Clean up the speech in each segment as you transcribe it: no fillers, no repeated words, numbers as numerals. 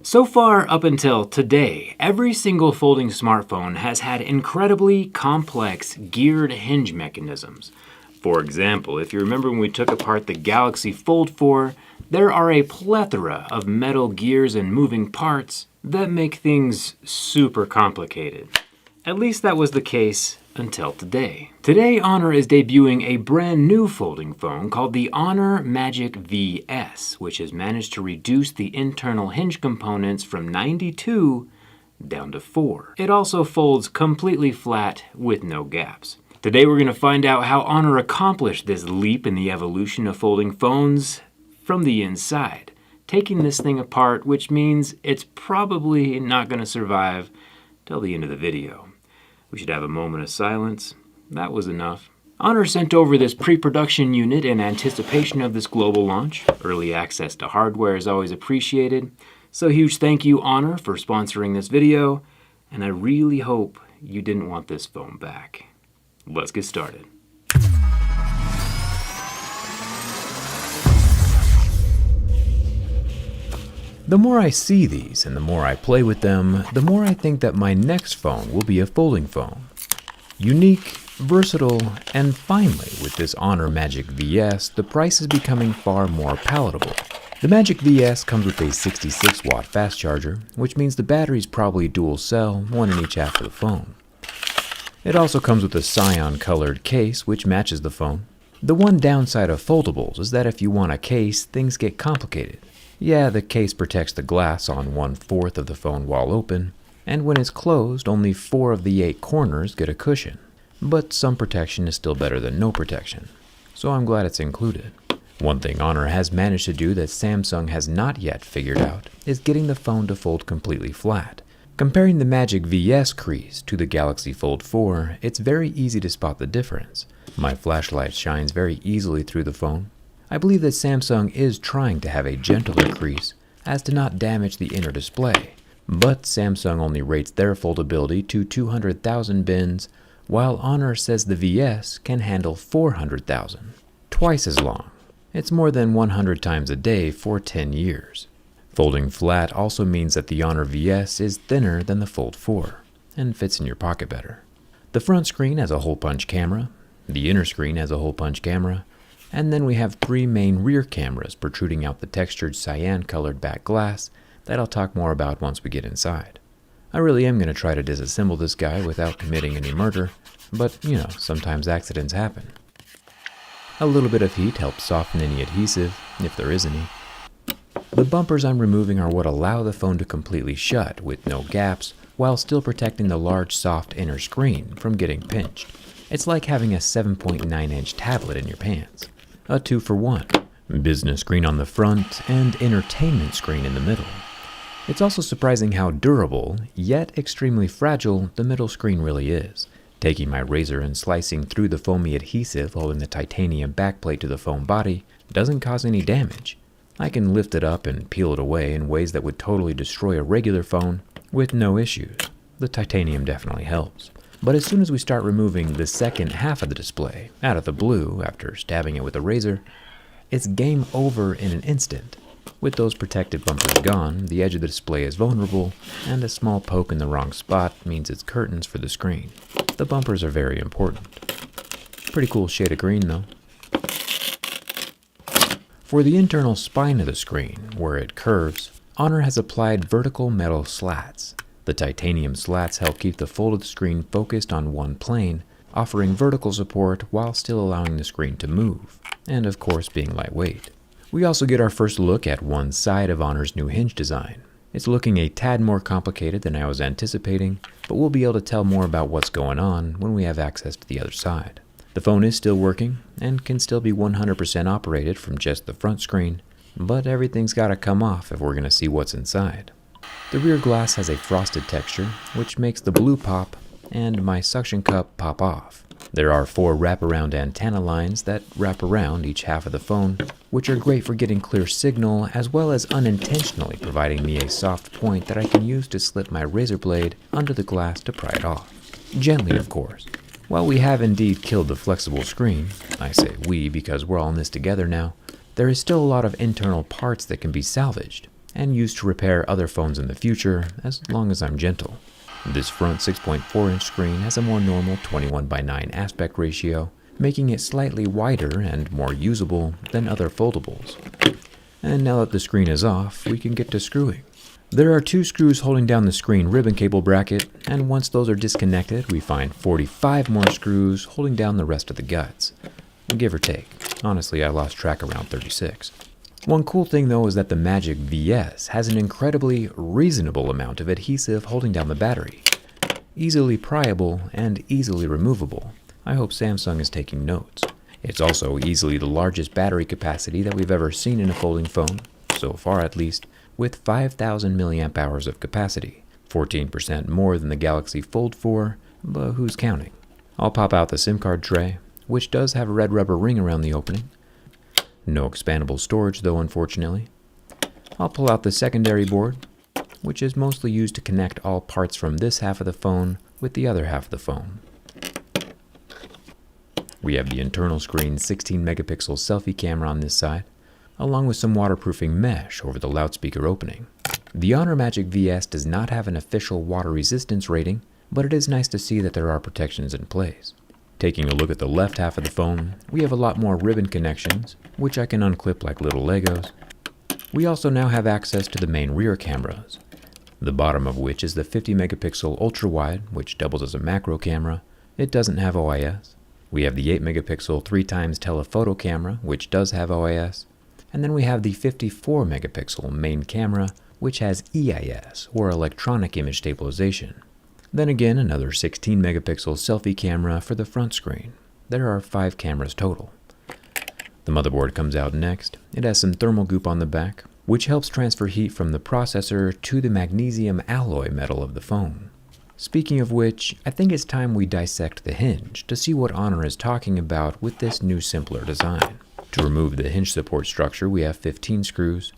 So far up until today, every single folding smartphone has had incredibly complex geared hinge mechanisms. For example, if you remember when we took apart the Galaxy Fold 4, there are a plethora of metal gears and moving parts that make things super complicated. At least that was the case until today. Today, Honor is debuting a brand new folding phone called the Honor Magic VS, which has managed to reduce the internal hinge components from 92 down to 4. It also folds completely flat with no gaps. Today we're going to find out how Honor accomplished this leap in the evolution of folding phones from the inside, taking this thing apart, which means it's probably not going to survive till the end of the video. We should have a moment of silence. That was enough. Honor sent over this pre-production unit in anticipation of this global launch. Early access to hardware is always appreciated. So huge thank you, Honor, for sponsoring this video. And I really hope you didn't want this phone back. Let's get started. The more I see these and the more I play with them, the more I think that my next phone will be a folding phone. Unique, versatile, and finally, with this Honor Magic VS, the price is becoming far more palatable. The Magic VS comes with a 66-watt fast charger, which means the battery's probably dual cell, one in each half of the phone. It also comes with a cyan-colored case, which matches the phone. The one downside of foldables is that if you want a case, things get complicated. Yeah, the case protects the glass on 1/4 of the phone while open, and when it's closed, only 4 of the 8 corners get a cushion. But some protection is still better than no protection, so I'm glad it's included. One thing Honor has managed to do that Samsung has not yet figured out is getting the phone to fold completely flat. Comparing the Magic VS crease to the Galaxy Fold 4, it's very easy to spot the difference. My flashlight shines very easily through the phone. I believe that Samsung is trying to have a gentler crease as to not damage the inner display, but Samsung only rates their foldability to 200,000 bins, while Honor says the VS can handle 400,000. Twice as long. It's more than 100 times a day for 10 years. Folding flat also means that the Honor VS is thinner than the Fold 4 and fits in your pocket better. The front screen has a hole punch camera, the inner screen has a hole punch camera, and then we have 3 main rear cameras protruding out the textured cyan-colored back glass that I'll talk more about once we get inside. I really am going to try to disassemble this guy without committing any murder, but sometimes accidents happen. A little bit of heat helps soften any adhesive, if there is any. The bumpers I'm removing are what allow the phone to completely shut with no gaps, while still protecting the large soft inner screen from getting pinched. It's like having a 7.9-inch tablet in your pants. A 2-for-1. Business screen on the front and entertainment screen in the middle. It's also surprising how durable, yet extremely fragile, the middle screen really is. Taking my razor and slicing through the foamy adhesive holding the titanium backplate to the phone body doesn't cause any damage. I can lift it up and peel it away in ways that would totally destroy a regular phone with no issues. The titanium definitely helps. But as soon as we start removing the second half of the display out of the blue after stabbing it with a razor, it's game over in an instant. With those protective bumpers gone, the edge of the display is vulnerable, and a small poke in the wrong spot means it's curtains for the screen. The bumpers are very important. Pretty cool shade of green though. For the internal spine of the screen, where it curves, Honor has applied vertical metal slats. The titanium slats help keep the folded screen focused on one plane, offering vertical support while still allowing the screen to move, and of course being lightweight. We also get our first look at one side of Honor's new hinge design. It's looking a tad more complicated than I was anticipating, but we'll be able to tell more about what's going on when we have access to the other side. The phone is still working and can still be 100% operated from just the front screen, but everything's gotta come off if we're gonna see what's inside. The rear glass has a frosted texture, which makes the blue pop and my suction cup pop off. There are 4 wraparound antenna lines that wrap around each half of the phone, which are great for getting clear signal as well as unintentionally providing me a soft point that I can use to slip my razor blade under the glass to pry it off. Gently, of course. While we have indeed killed the flexible screen, I say we because we're all in this together now, there is still a lot of internal parts that can be salvaged. and used to repair other phones in the future as long as I'm gentle. This front 6.4-inch screen has a more normal 21:9 aspect ratio, making it slightly wider and more usable than other foldables. And now that the screen is off, we can get to screwing. There are 2 screws holding down the screen ribbon cable bracket, and once those are disconnected, we find 45 more screws holding down the rest of the guts. Give or take. Honestly, I lost track around 36. One cool thing though is that the Magic VS has an incredibly reasonable amount of adhesive holding down the battery. Easily pryable and easily removable. I hope Samsung is taking notes. It's also easily the largest battery capacity that we've ever seen in a folding phone, so far at least, with 5,000 milliamp hours of capacity, 14% more than the Galaxy Fold 4, but who's counting? I'll pop out the SIM card tray, which does have a red rubber ring around the opening. No expandable storage though, unfortunately. I'll pull out the secondary board, which is mostly used to connect all parts from this half of the phone with the other half of the phone. We have the internal screen 16 megapixel selfie camera on this side, along with some waterproofing mesh over the loudspeaker opening. The Honor Magic VS does not have an official water resistance rating, but it is nice to see that there are protections in place. Taking a look at the left half of the phone, we have a lot more ribbon connections, which I can unclip like little Legos. We also now have access to the main rear cameras, the bottom of which is the 50 megapixel ultra-wide, which doubles as a macro camera. It doesn't have OIS. We have the 8 megapixel 3x telephoto camera, which does have OIS. And then we have the 54 megapixel main camera, which has EIS, or electronic image stabilization. Then again, another 16 megapixel selfie camera for the front screen. There are 5 cameras total. The motherboard comes out next. It has some thermal goop on the back, which helps transfer heat from the processor to the magnesium alloy metal of the phone. Speaking of which, I think it's time we dissect the hinge to see what Honor is talking about with this new simpler design. To remove the hinge support structure, we have 15 screws.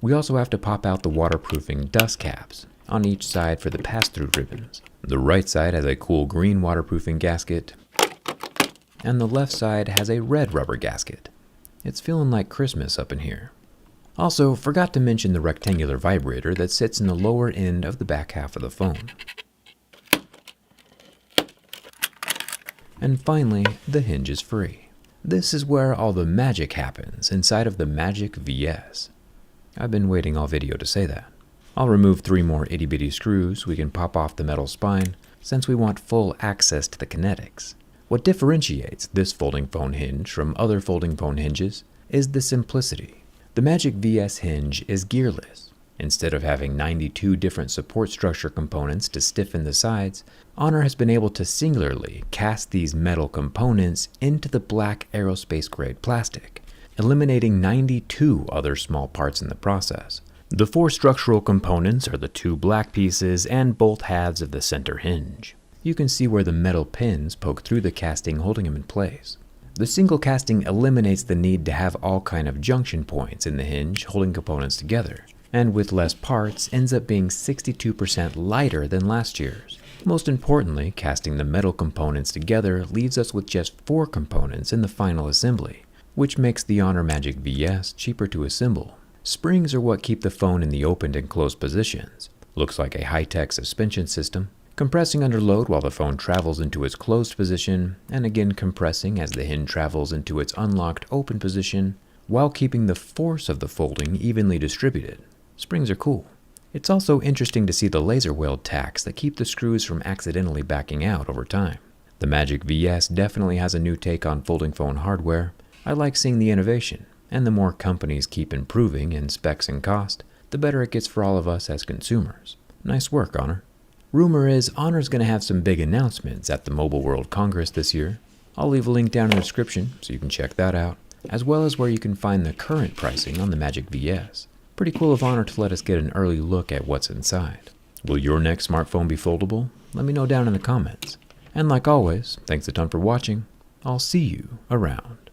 We also have to pop out the waterproofing dust caps on each side for the pass-through ribbons. The right side has a cool green waterproofing gasket, and the left side has a red rubber gasket. It's feeling like Christmas up in here. Also, forgot to mention the rectangular vibrator that sits in the lower end of the back half of the phone. And finally, the hinge is free. This is where all the magic happens inside of the Magic VS. I've been waiting all video to say that. I'll remove 3 more itty bitty screws so we can pop off the metal spine, since we want full access to the kinetics. What differentiates this folding phone hinge from other folding phone hinges is the simplicity. The Magic VS hinge is gearless. Instead of having 92 different support structure components to stiffen the sides, Honor has been able to singularly cast these metal components into the black aerospace grade plastic, eliminating 92 other small parts in the process. The 4 structural components are the 2 black pieces and both halves of the center hinge. You can see where the metal pins poke through the casting, holding them in place. The single casting eliminates the need to have all kind of junction points in the hinge holding components together, and with less parts ends up being 62% lighter than last year's. Most importantly, casting the metal components together leaves us with just 4 components in the final assembly, which makes the Honor Magic VS cheaper to assemble. Springs are what keep the phone in the opened and closed positions. Looks like a high-tech suspension system, compressing under load while the phone travels into its closed position, and again compressing as the hinge travels into its unlocked open position, while keeping the force of the folding evenly distributed. Springs are cool. It's also interesting to see the laser weld tacks that keep the screws from accidentally backing out over time. The Magic VS definitely has a new take on folding phone hardware. I like seeing the innovation, and the more companies keep improving in specs and cost, the better it gets for all of us as consumers. Nice work, Honor. Rumor is Honor's going to have some big announcements at the Mobile World Congress this year. I'll leave a link down in the description so you can check that out, as well as where you can find the current pricing on the Magic VS. Pretty cool of Honor to let us get an early look at what's inside. Will your next smartphone be foldable? Let me know down in the comments. And like always, thanks a ton for watching. I'll see you around.